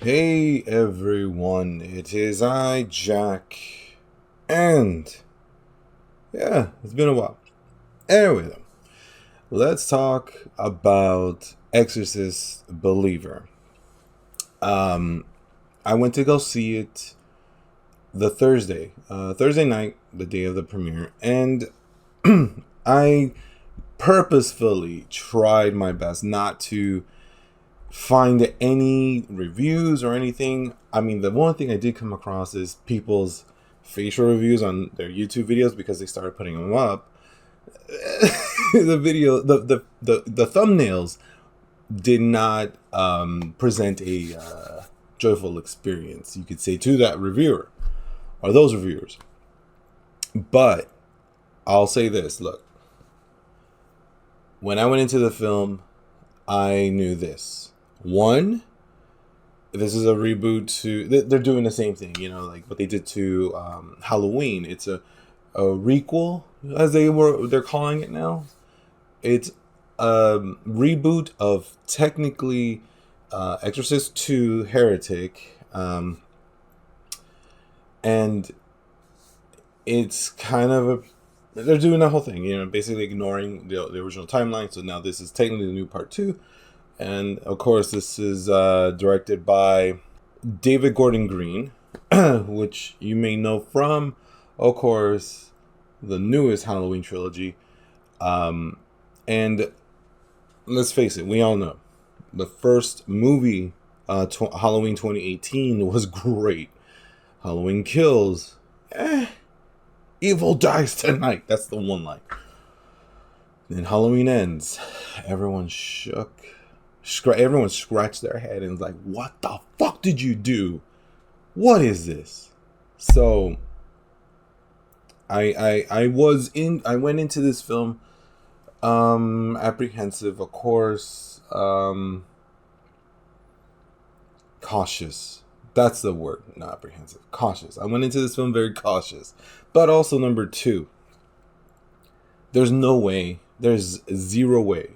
Hey everyone, it is I, Jack, and yeah, it's been a while. Anyway, though, let's talk about Exorcist Believer. Um, I went to go see it the Thursday night, the day of the premiere, and I purposefully tried my best not to find any reviews or anything. I mean, the one thing I did come across is people's facial reviews on their YouTube videos because they started putting them up. The thumbnails did not present a joyful experience, you could say, to that reviewer or those reviewers. But I'll say this: look, when I went into the film, I knew this. One, this is a reboot to. They're doing the same thing, like what they did to Halloween. It's a requel, as they're calling it now. It's a reboot of technically Exorcist 2 Heretic, and it's kind of they're doing that whole thing, basically ignoring the original timeline. So now this is technically the new part 2. And of course, this is directed by David Gordon Green, which you may know from, of course, the newest Halloween trilogy. And let's face it, we all know the first movie, Halloween 2018, was great. Halloween Kills, evil dies tonight. That's the one line. Then Halloween Ends. Everyone shook. Everyone scratched their head and was like, what the fuck did you do? What is this? So I went into this film apprehensive, of course, cautious. That's the word, not apprehensive. Cautious. I went into this film very cautious. But also, number two, there's no way, there's zero way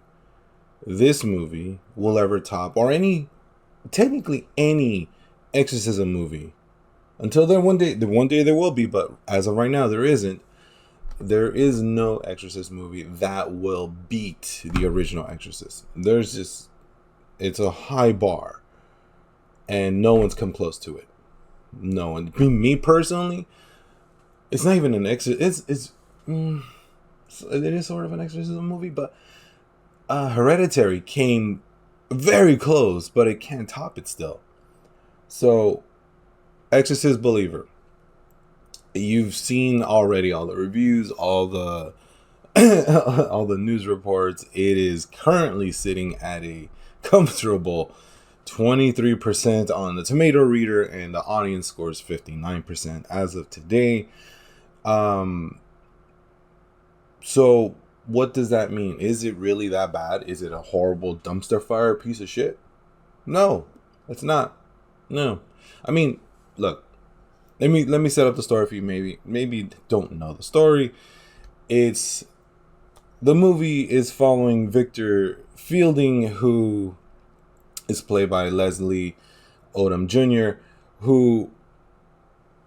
this movie will ever top, or technically any exorcism movie. Until then, one day there will be, but as of right now, there isn't. There is no Exorcist movie that will beat the original Exorcist. It's a high bar, and no one's come close to it. No one. Me personally, it's not even an exorcism. It is sort of an exorcism movie, but Hereditary came very close, but it can't top it still. So, Exorcist Believer. You've seen already all the reviews, all the all the news reports. It is currently sitting at a comfortable 23% on the tomato reader, and the audience scores 59% as of today. So what does that mean? Is it really that bad? Is it a horrible dumpster fire piece of shit? No, it's not. No. I mean, look, let me set up the story for you. Maybe don't know the story. The movie is following Victor Fielding, who is played by Leslie Odom Jr., who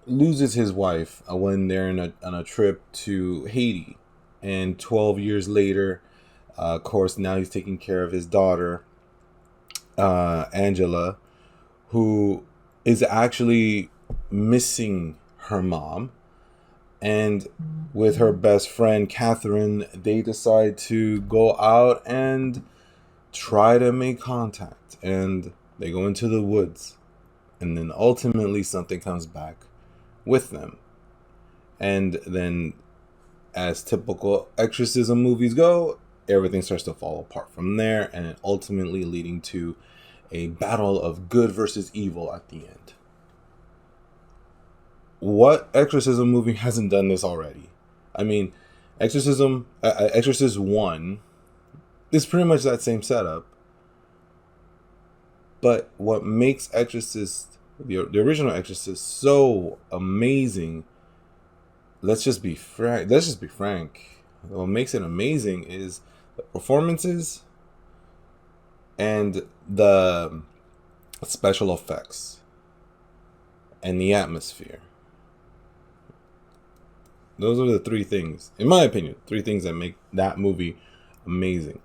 loses his wife when they're on a trip to Haiti. And 12 years later, of course, now he's taking care of his daughter, Angela, who is actually missing her mom. And with her best friend, Catherine, they decide to go out and try to make contact. And they go into the woods. And then ultimately something comes back with them. And then, as typical exorcism movies go, everything starts to fall apart from there, and ultimately leading to a battle of good versus evil at the end. What exorcism movie hasn't done this already? I mean, Exorcist 1 is pretty much that same setup. But what makes Exorcist, the original Exorcist, so amazing, let's just be frank. What makes it amazing is the performances and the special effects, and the atmosphere. Those are the three things, in my opinion, three things that make that movie amazing.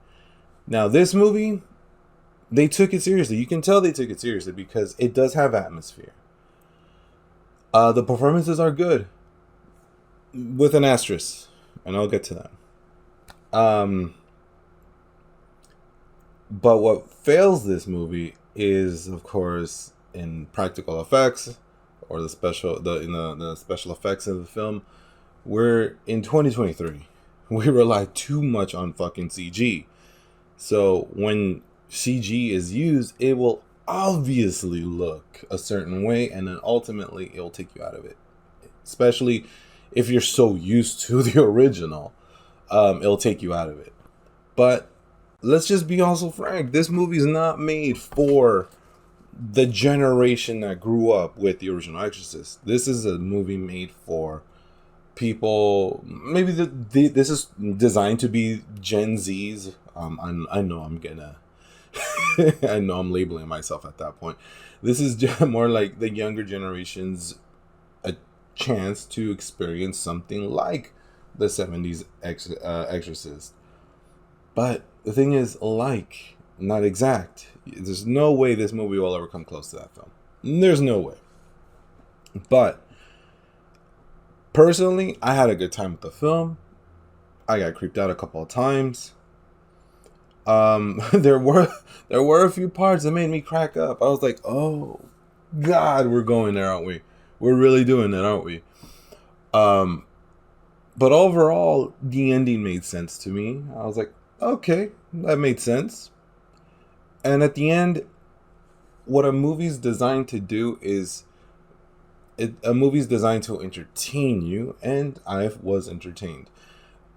Now, this movie, they took it seriously. You can tell they took it seriously because it does have atmosphere. The performances are good, with an asterisk, and I'll get to that. But what fails this movie is, of course, in practical effects or the special effects of the film. We're in 2023. We rely too much on fucking CG. So when CG is used, it will obviously look a certain way, and then ultimately it'll take you out of it. Especially if you're so used to the original, it'll take you out of it. But let's just be also frank. This movie's not made for the generation that grew up with the original Exorcist. This is a movie made for people. Maybe this is designed to be Gen Zs. I know I'm gonna. I know I'm labeling myself at that point. This is more like the younger generation's a chance to experience something like the 70s Exorcist. But the thing is, like, not exact. There's no way this movie will ever come close to that film. There's no way. But personally, I had a good time with the film. I got creeped out a couple of times. There were a few parts that made me crack up. I was like, oh God, we're going there, aren't we? We're really doing it, aren't we? But overall, the ending made sense to me. I was like, okay, that made sense. And at the end, what a movie's designed to do is, a movie's designed to entertain you, and I was entertained.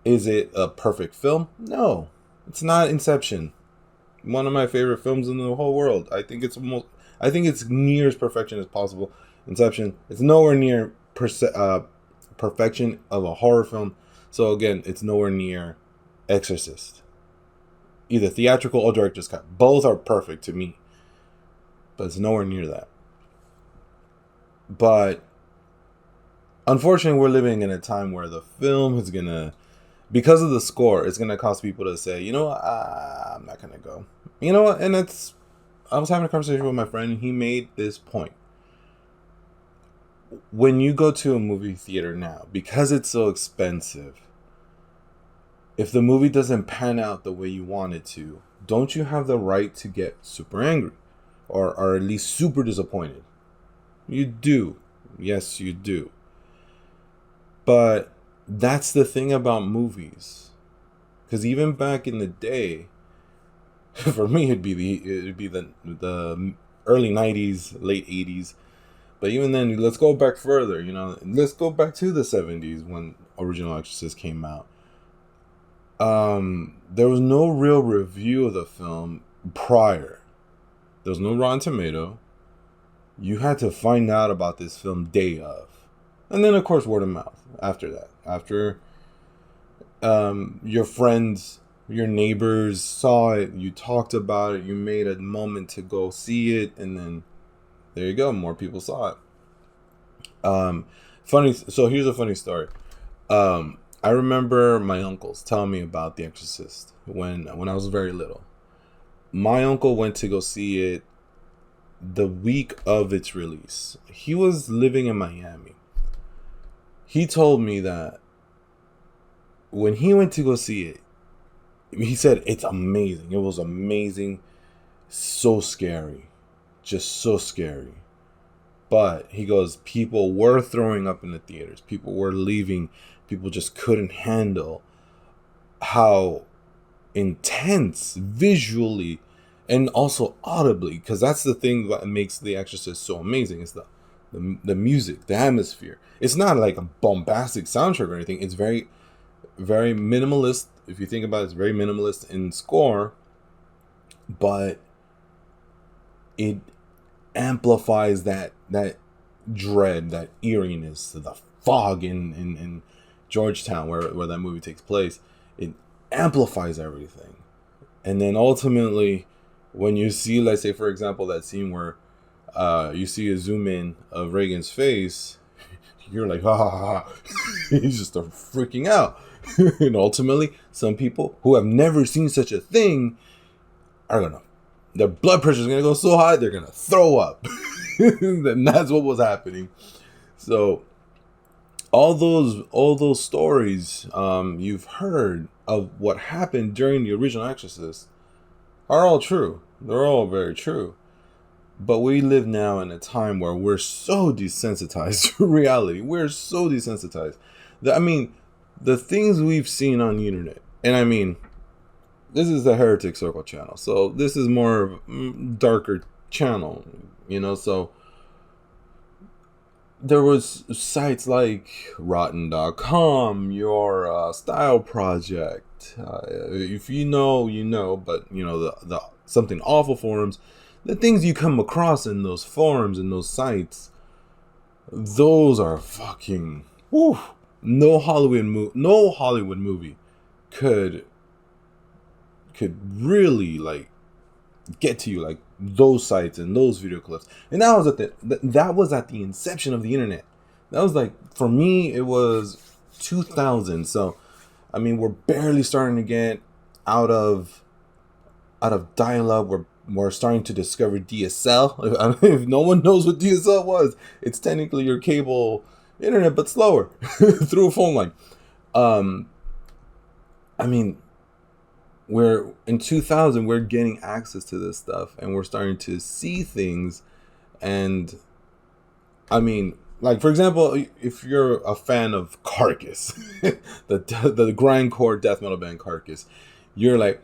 Is it a perfect film? No, it's not. Inception, one of my favorite films in the whole world. I think it's near as perfection as possible. Inception, it's nowhere near perfection of a horror film. So again, it's nowhere near Exorcist. Either theatrical or director's cut. Both are perfect to me. But it's nowhere near that. But unfortunately, we're living in a time where the film is going to, because of the score, it's going to cause people to say, you know what, I'm not going to go. You know what, and I was having a conversation with my friend, and he made this point. When you go to a movie theater now, because it's so expensive, if the movie doesn't pan out the way you want it to, don't you have the right to get super angry? Or at least super disappointed? You do. Yes, you do. But that's the thing about movies. Because even back in the day, for me it'd be the early 90s, late 80s. But even then, let's go back further, let's go back to the 70s when original Exorcist came out. There was no real review of the film prior. There was no Rotten Tomato. You had to find out about this film day of. And then, of course, word of mouth after that. After your friends, your neighbors saw it, you talked about it, you made a moment to go see it, and then there you go, more people saw it. So here's a funny story. I remember my uncles telling me about The Exorcist when I was very little. My uncle went to go see it the week of its release. He was living in Miami. He told me that when he went to go see it, he said it's amazing. It was amazing. So scary. Just so scary. But he goes, people were throwing up in the theaters. People were leaving. People just couldn't handle how intense visually and also audibly, because that's the thing that makes The Exorcist so amazing, is the music, the atmosphere. It's not like a bombastic soundtrack or anything. It's very, very minimalist. If you think about it, it's very minimalist in score, but it amplifies that dread, that eeriness, the fog in Georgetown where that movie takes place. It amplifies everything. And then ultimately, when you see, let's say for example, that scene where you see a zoom in of Reagan's face, you're like, ha ha ha. You just start freaking out. And ultimately, some people who have never seen such a thing are gonna, their blood pressure is gonna go so high they're gonna throw up. And that's what was happening. So all those stories you've heard of what happened during the original Exorcist are all true. They're all very true. But we live now in a time where we're so desensitized to reality. We're so desensitized. I mean, the things we've seen on the internet, and I mean, this is the Heretic Circle channel, so this is more darker channel, so there was sites like rotten.com, your style project, if you know, but the something awful forums, the things you come across in those forums and those sites, those are fucking whew. No Hollywood movie could really like get to you like those sites and those video clips. And that was at the inception of the internet. That was like, for me, it was 2000. So I mean, we're barely starting to get out of dial-up. We're starting to discover DSL. If no one knows what DSL was, it's technically your cable internet, but slower through a phone line. I mean, we're in 2000, we're getting access to this stuff, and we're starting to see things. And I mean, like, for example, if you're a fan of Carcass, the grindcore death metal band Carcass, you're like,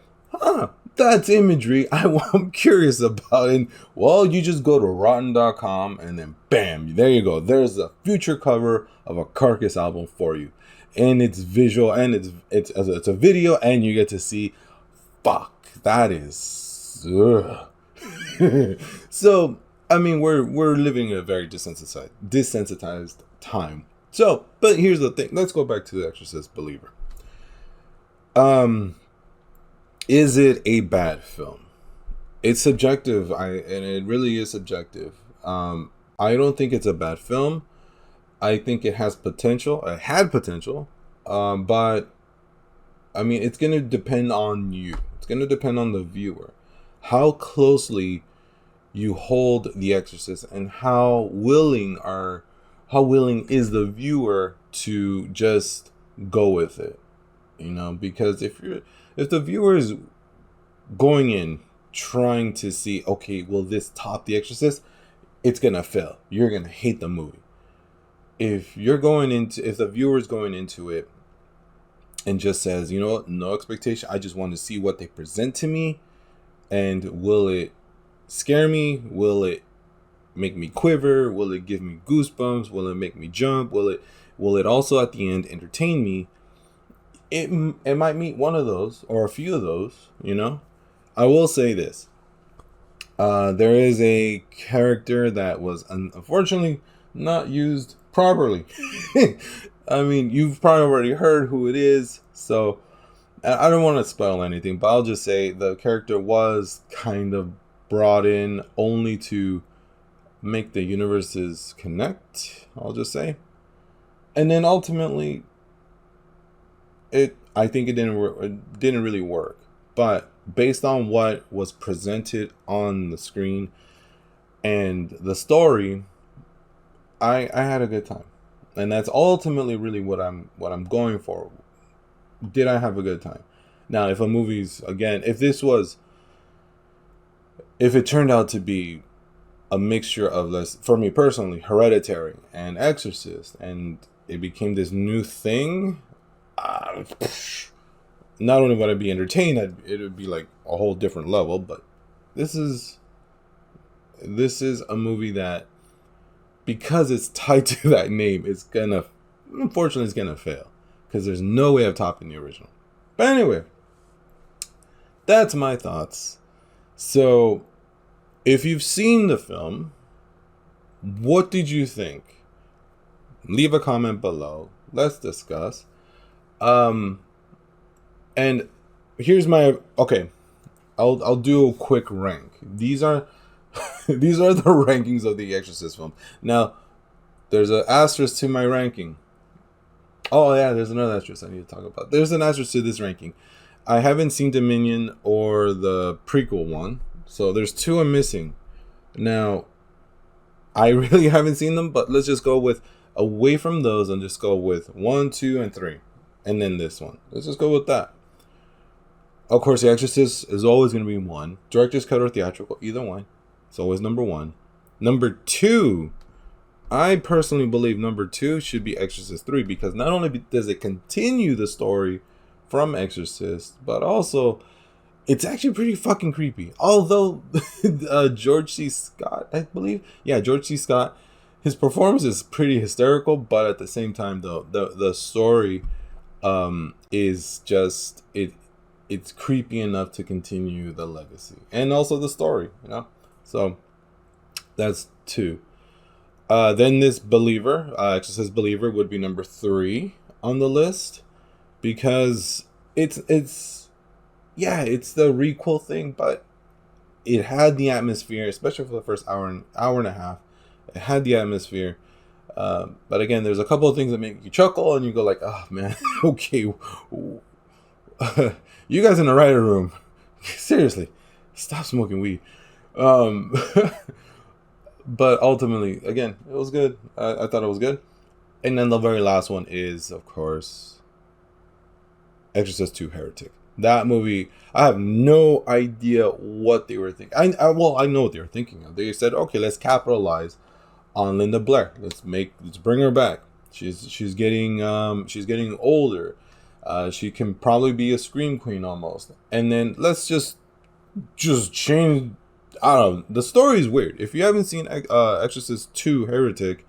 that's imagery I'm curious about. And well, you just go to rotten.com and then bam, there you go. There's a future cover of a Carcass album for you, and it's visual, and it's a video, and you get to see. Fuck, that is. So I mean, we're living in a very desensitized time. So, but here's the thing. Let's go back to The Exorcist Believer. Is it a bad film? It's subjective. And it really is subjective. I don't think it's a bad film. I think it has potential. It had potential. But I mean, it's gonna depend on you. It's gonna depend on the viewer. How closely you hold The Exorcist, and how willing is the viewer to just go with it, because if the viewer is going in trying to see, okay, will this top The Exorcist, it's gonna fail. You're gonna hate the movie. If the viewer is going into it and just says, no expectation, I just want to see what they present to me, and will it scare me? Will it make me quiver? Will it give me goosebumps? Will it make me jump? Will it also at the end entertain me? It might meet one of those or a few of those, I will say this. There is a character that was unfortunately not used properly. I mean, you've probably already heard who it is, so I don't want to spoil anything, but I'll just say the character was kind of brought in only to make the universes connect, I'll just say. And then ultimately, I think it didn't really work. But based on what was presented on the screen and the story, I had a good time. And that's ultimately really what I'm going for. Did I have a good time? Now, if a movie's, again, if it turned out to be a mixture of, for me personally, Hereditary and Exorcist, and it became this new thing, not only would I be entertained, it would be like a whole different level. But this is a movie that, because it's tied to that name, unfortunately it's gonna fail, because there's no way of topping the original. But anyway, that's my thoughts. So if you've seen the film, what did you think? Leave a comment below. Let's discuss. And here's my, okay, I'll do a quick rank. These are these are the rankings of the Exorcist film. Now, there's an asterisk to my ranking. Oh yeah, there's another asterisk I need to talk about. There's an asterisk to this ranking. I haven't seen Dominion or the prequel one, so there's two I'm missing. Now, I really haven't seen them, but let's just go with away from those and just go with 1, 2, and 3, and then this one. Let's just go with that. Of course, The Exorcist is always going to be 1. Director's cut or theatrical, either one. It's always number 1. Number 2, I personally believe number 2 should be Exorcist 3, because not only does it continue the story from Exorcist, but also it's actually pretty fucking creepy. Although George C. Scott, I believe, George C. Scott, his performance is pretty hysterical, but at the same time, though, the story is just it's creepy enough to continue the legacy and also the story, So that's 2. Then this Believer, Exorcist Believer, would be number 3 on the list, because it's the requel thing, but it had the atmosphere, especially for the first hour and a half. It had the atmosphere, but again, there's a couple of things that make you chuckle and you go like, oh man, okay, you guys in the writer room, seriously, stop smoking weed. But ultimately, again, it was good. I thought it was good. And then the very last one is, of course, Exorcist 2 Heretic. That movie, I have no idea what they were thinking. I know what they were thinking of. They said, okay, let's capitalize on Linda Blair. Let's bring her back. She's getting older. She can probably be a scream queen almost. And then let's just change. I don't know. The story is weird. If you haven't seen Exorcist 2 Heretic,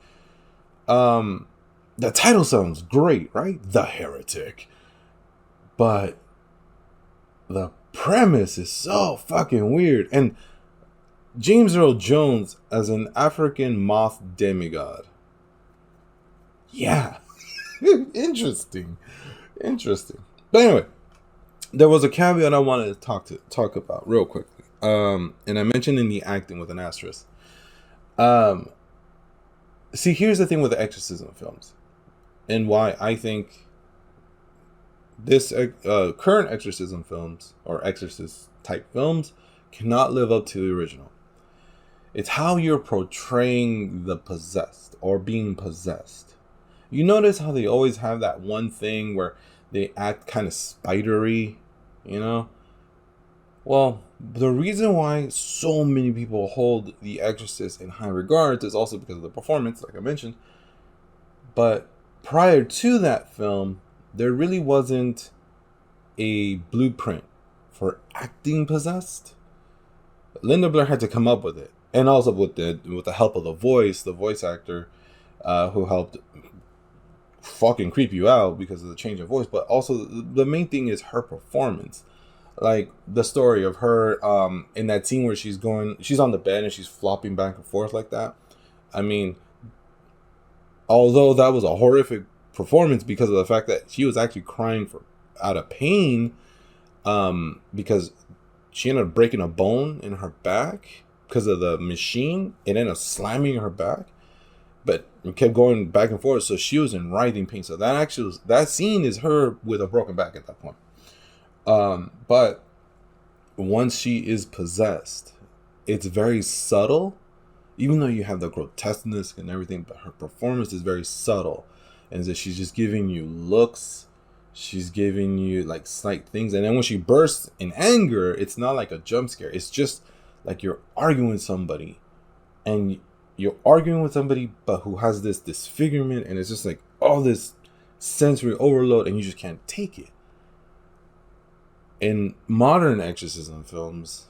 the title sounds great, right? The Heretic. But the premise is so fucking weird. And James Earl Jones as an African moth demigod. Yeah. Interesting. But anyway, there was a caveat I wanted to talk about real quickly. And I mentioned in the acting with an asterisk. See, here's the thing with the exorcism films, and why I think this current exorcism films or exorcist type films cannot live up to the original. It's how you're portraying the possessed or being possessed. You notice how they always have that one thing where they act kind of spidery, Well, the reason why so many people hold The Exorcist in high regards is also because of the performance, like I mentioned. But prior to that film, there really wasn't a blueprint for acting possessed. Linda Blair had to come up with it, and also with the help of the voice actor, who helped fucking creep you out because of the change of voice. But also the main thing is her performance. Like the story of her in that scene where she's on the bed and she's flopping back and forth like that. I mean, although that was a horrific performance because of the fact that she was actually crying out of pain, because she ended up breaking a bone in her back because of the machine. It ended up slamming her back, but it kept going back and forth. So she was in writhing pain. So that scene is her with a broken back at that point. But once she is possessed, it's very subtle, even though you have the grotesqueness and everything, but her performance is very subtle. And so she's just giving you looks. She's giving you like slight things. And then when she bursts in anger, it's not like a jump scare. It's just like you're arguing with somebody, and you're arguing with somebody, but who has this disfigurement, and it's just like all this sensory overload, and you just can't take it. In modern exorcism films,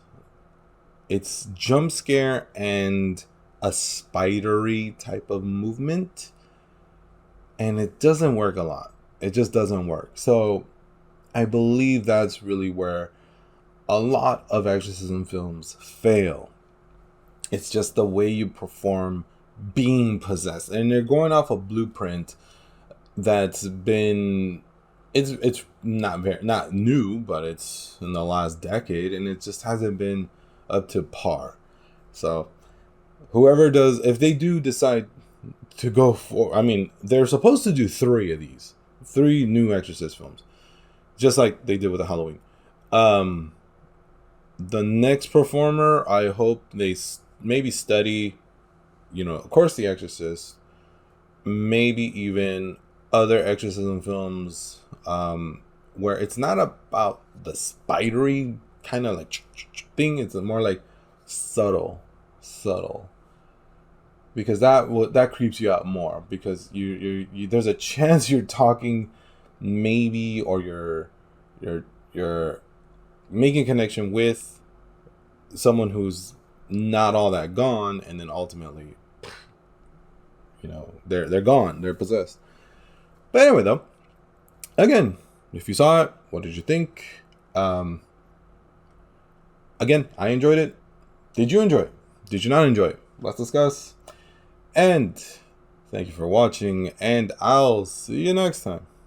it's jump scare and a spidery type of movement, and it doesn't work a lot. It just doesn't work. So I believe that's really where a lot of exorcism films fail. It's just the way you perform being possessed, and they're going off a blueprint that's been it's not new, but it's in the last decade, and it just hasn't been up to par. So whoever does, if they do decide to go for, I mean, they're supposed to do 3 of these, 3 new Exorcist films, just like they did with the Halloween. The next performer, I hope they maybe study, of course, The Exorcist, maybe even other exorcism films, where it's not about the spidery kind of like thing. It's more like subtle, because that creeps you out more, because you there's a chance you're talking, maybe, or you're making connection with someone who's not all that gone, and then ultimately, they're gone, they're possessed. But anyway, though, again, if you saw it, what did you think? Again, I enjoyed it. Did you enjoy it? Did you not enjoy it? Let's discuss. And thank you for watching, and I'll see you next time.